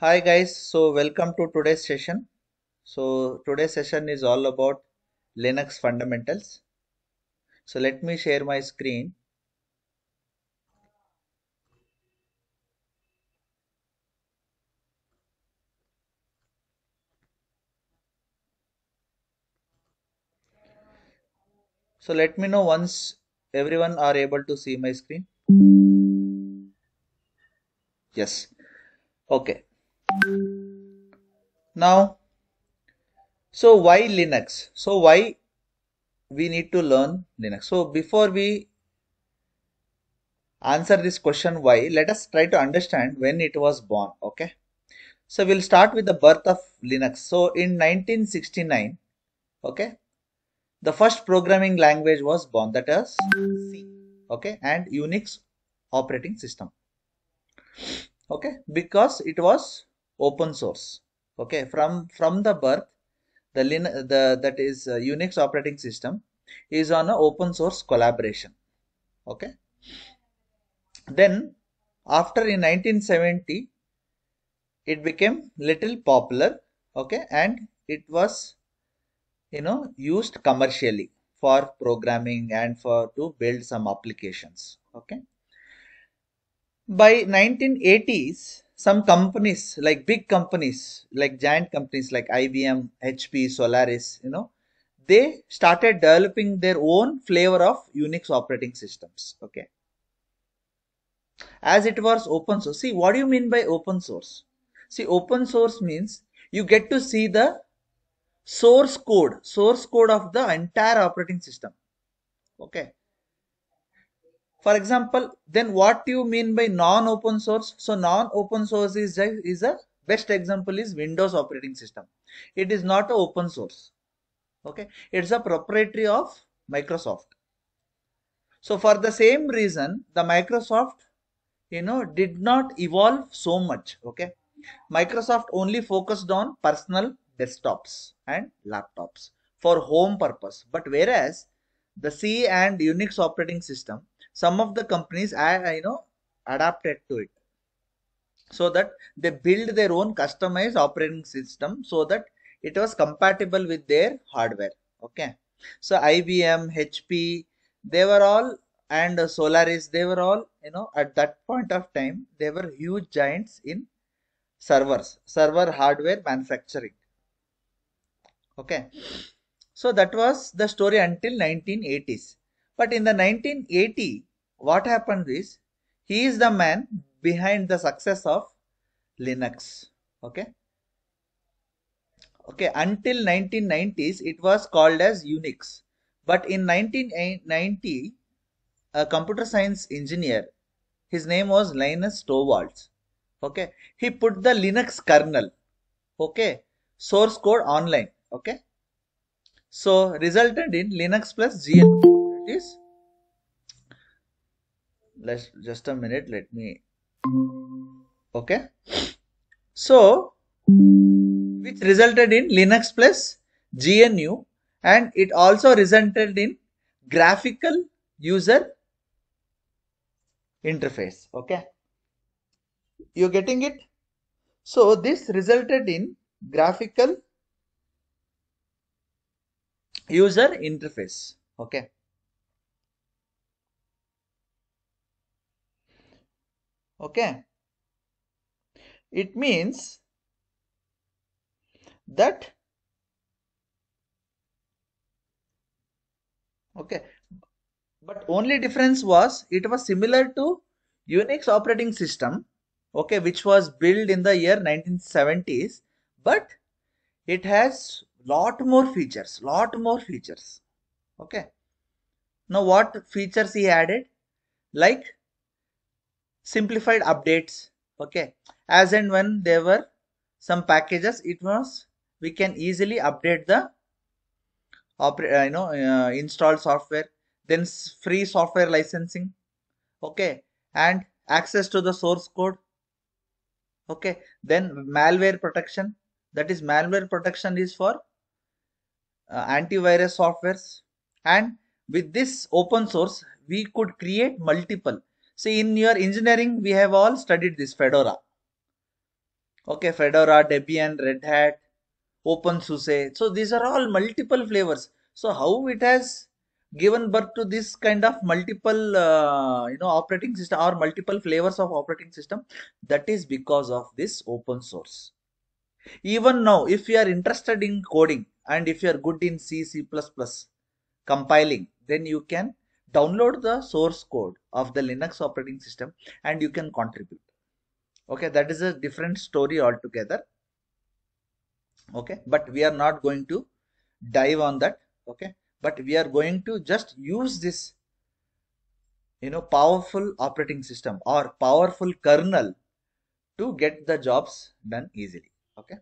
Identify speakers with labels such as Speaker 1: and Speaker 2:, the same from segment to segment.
Speaker 1: Hi guys, so welcome to today's session. So today's session is all about Linux fundamentals. So let me share my screen. So let me know once everyone are able to see my screen. Yes. Okay. Now, so why Linux? So why we need to learn Linux? So before we answer this question why, let us try to understand when it was born. Okay. So we'll start with the birth of Linux. So in 1969, okay, the first programming language was born, that is C, okay, and Unix operating system, okay, because it was open source, okay. From the birth, the that is Unix operating system is on a open source collaboration, okay. Then after in 1970 it became little popular, okay, and it was used commercially for programming and for to build some applications, okay. By 1980s, some companies, like big companies, like giant companies like IBM, HP, Solaris, they started developing their own flavor of Unix operating systems, okay. As it was open source. See, what do you mean by open source? See, open source means you get to see the source code of the entire operating system, okay. For example, then what do you mean by non-open source? So non-open source is a best example is Windows operating system. It is not a open source. Okay, it's a proprietary of Microsoft. So for the same reason, the Microsoft did not evolve so much. Okay, Microsoft only focused on personal desktops and laptops for home purpose. But whereas the C and Unix operating system, some of the companies adapted to it, so that they build their own customized operating system so that it was compatible with their hardware. Okay, so IBM, HP, they were all, and Solaris, they were all, at that point of time, they were huge giants in server hardware manufacturing, okay. So that was the story until 1980s. But in the 1980, what happened is, he is the man behind the success of Linux, okay. Okay, until 1990s it was called as Unix, but in 1990, a computer science engineer, his name was Linus Torvalds, okay, he put the Linux kernel, okay, source code online, okay. So resulted in Linux plus GNU. It is, let's just a minute, let me, okay. So which resulted in Linux plus GNU, and it also resulted in graphical user interface, okay. You getting it? So this resulted in graphical user interface, okay. Okay, it means that, okay, but only difference was it was similar to Unix operating system, okay, which was built in the year 1970s, but it has lot more features, okay. Now what features he added? Like simplified updates, okay, as and when there were some packages, it was, we can easily update the installed software. Then free software licensing, okay, and access to the source code, okay. Then malware protection, that is malware protection is for antivirus softwares. And with this open source we could create multiple. See, in your engineering we have all studied this Fedora, Okay, Fedora, Debian, Red Hat, OpenSUSE. So these are all multiple flavors. So how it has given birth to this kind of multiple, operating system or multiple flavors of operating system? That is because of this open source. Even now, if you are interested in coding and if you are good in C, C++, compiling, then you can download the source code of the Linux operating system and you can contribute. Okay, that is a different story altogether. Okay, but we are not going to dive on that. Okay, but we are going to just use this powerful operating system or powerful kernel to get the jobs done easily. Okay.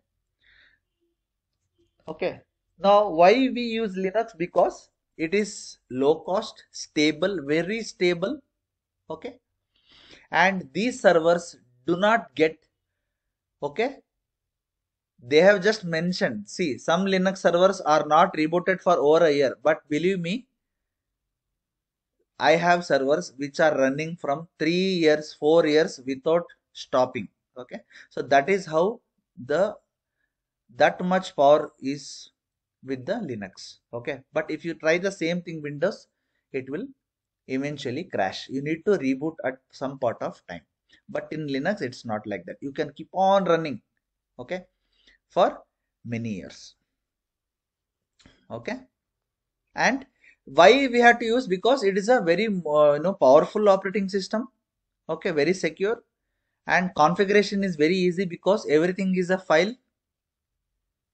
Speaker 1: Okay. Now, why we use Linux? Because it is low cost, stable, very stable. Okay. And these servers do not get, okay. They have just mentioned, see, some Linux servers are not rebooted for over a year. But believe me, I have servers which are running from 3 years, 4 years without stopping. Okay. So that is how the that much power is with the Linux. Okay, but if you try the same thing Windows, it will eventually crash. You need to reboot at some part of time. But in Linux, it's not like that. You can keep on running, okay, for many years. Okay, and why we have to use? Because it is a very powerful operating system. Okay, very secure, and configuration is very easy because everything is a file.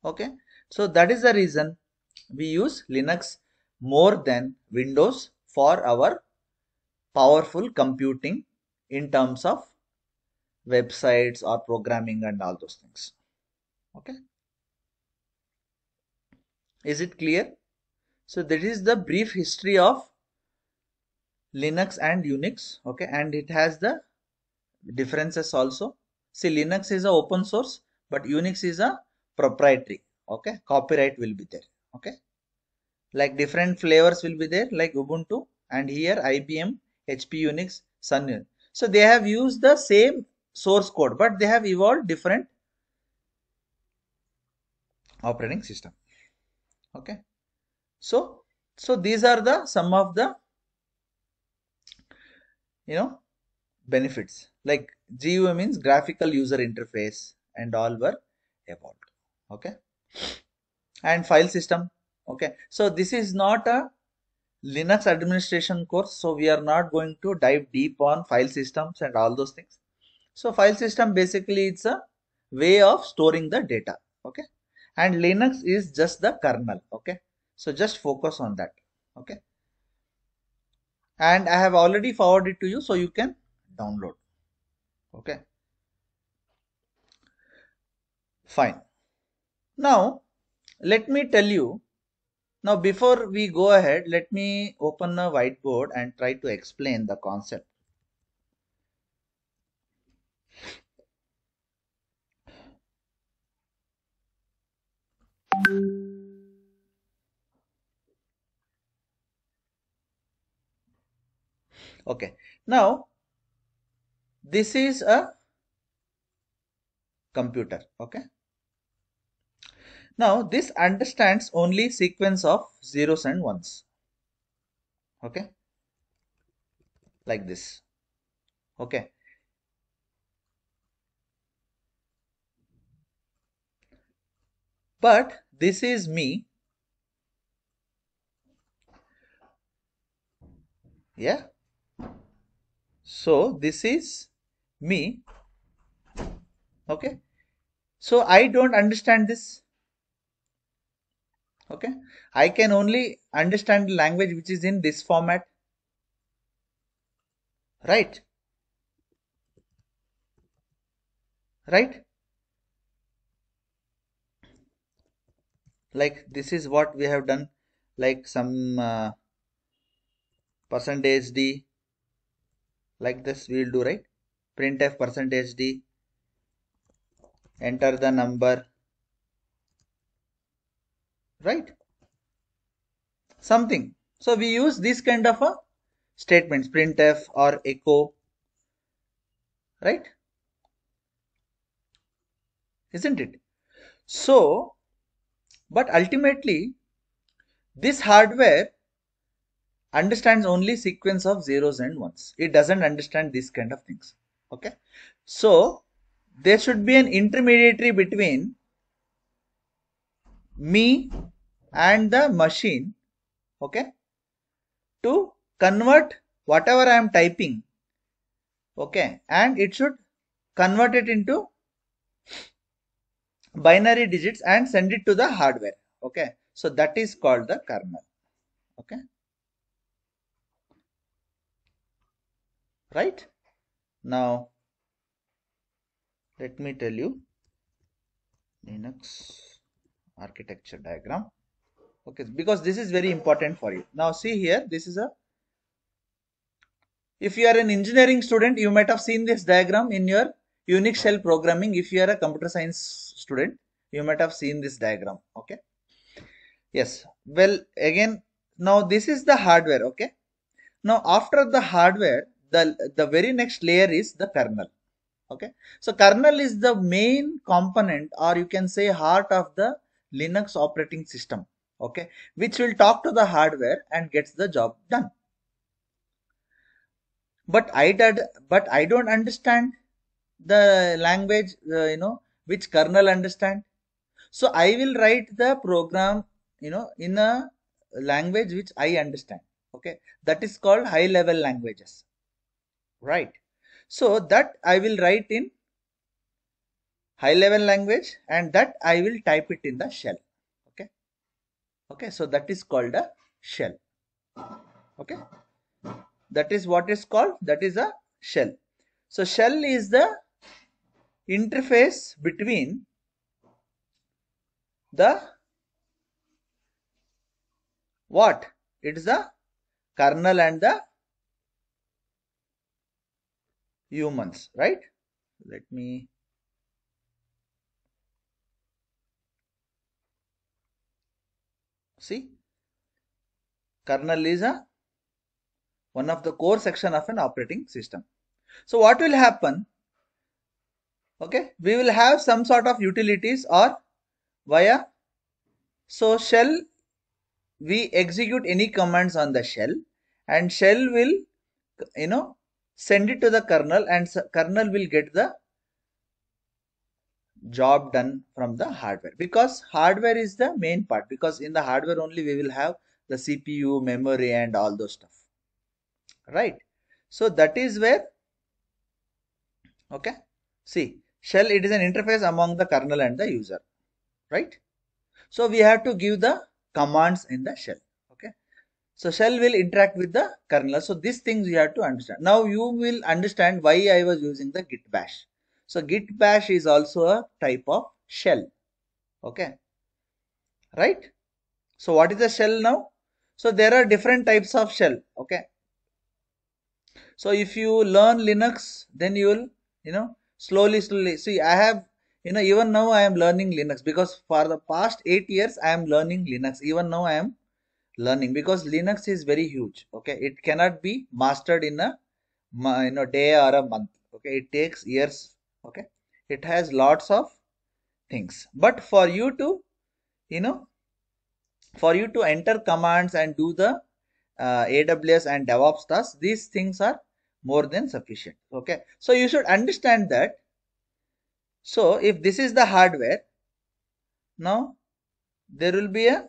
Speaker 1: Okay, so that is the reason we use Linux more than Windows for our powerful computing in terms of websites or programming and all those things. Okay, is it clear? So that is the brief history of Linux and Unix. Okay, and it has the differences also. See, Linux is a open source, but Unix is a proprietary. Okay, copyright will be there. Okay, like different flavors will be there, like Ubuntu, and here IBM, HP Unix, Sun Unix. So they have used the same source code, but they have evolved different operating system. Okay, so these are the some of the you know benefits. Like GUI means graphical user interface, and all were evolved. Okay, and file system. Okay, so this is not a Linux administration course, so we are not going to dive deep on file systems and all those things. So file system basically it's a way of storing the data. Okay, and Linux is just the kernel. Okay, so just focus on that. Okay, and I have already forwarded to you so you can download. Okay, fine. Now let me tell you. Now before we go ahead, let me open a whiteboard and try to explain the concept. Okay, now this is a computer. Okay, now this understands only sequence of zeros and ones. Okay, like this. Okay, but this is me. Yeah, so this is me. Okay, so I don't understand this. Okay, I can only understand the language which is in this format, right? Right, like this is what we have done, like some percentage d, like this we will do, right? Printf percentage d, enter the number, right? Something. So we use this kind of a statements, printf or echo, right? isn't it? So, but ultimately, this hardware understands only sequence of zeros and ones. It doesn't understand these kind of things. Okay. So, there should be an intermediary between me and the machine, okay, to convert whatever I am typing, okay, and it should convert it into binary digits and send it to the hardware, okay. So that is called the kernel, okay, right? Now let me tell you Linux architecture diagram, okay, because this is very important for you. Now see here, this is a, if you are an engineering student, you might have seen this diagram in your Unix shell programming. If you are a computer science student, you might have seen this diagram, okay. Yes, well, again, now this is the hardware, okay. Now after the hardware, the very next layer is the kernel, okay. So kernel is the main component, or you can say heart of the Linux operating system, okay, which will talk to the hardware and gets the job done. But I don't understand the language, which kernel understand. So I will write the program, in a language which I understand, okay. That is called high level languages, right? So that I will write in high level language, and that I will type it in the shell, okay. Okay, so that is called a shell, okay. That is what is called, that is a shell. So shell is the interface between the what? It is the kernel and the humans, right? Let me see. Kernel is a one of the core section of an operating system. So what will happen? Okay, we will have some sort of utilities or via, so shell, we execute any commands on the shell, and shell will, send it to the kernel, and kernel will get the job done from the hardware, because hardware is the main part, because in the hardware only we will have the CPU, memory, and all those stuff, right? So that is where, okay, see, shell, it is an interface among the kernel and the user, right? So we have to give the commands in the shell, okay. So shell will interact with the kernel. So these things you have to understand. Now you will understand why I was using the git bash. So git bash is also a type of shell, okay, right? So what is the shell now? So there are different types of shell, okay. So if you learn Linux, then you will, slowly see. I have, even now I am learning Linux, because for the past 8 years I am learning Linux. Even now I am learning, because Linux is very huge, okay. It cannot be mastered in a day or a month, okay. It takes years, okay. It has lots of things, but for you to, you know enter commands and do the AWS and DevOps tasks, these things are more than sufficient, okay. So you should understand that. So if this is the hardware, now there will be a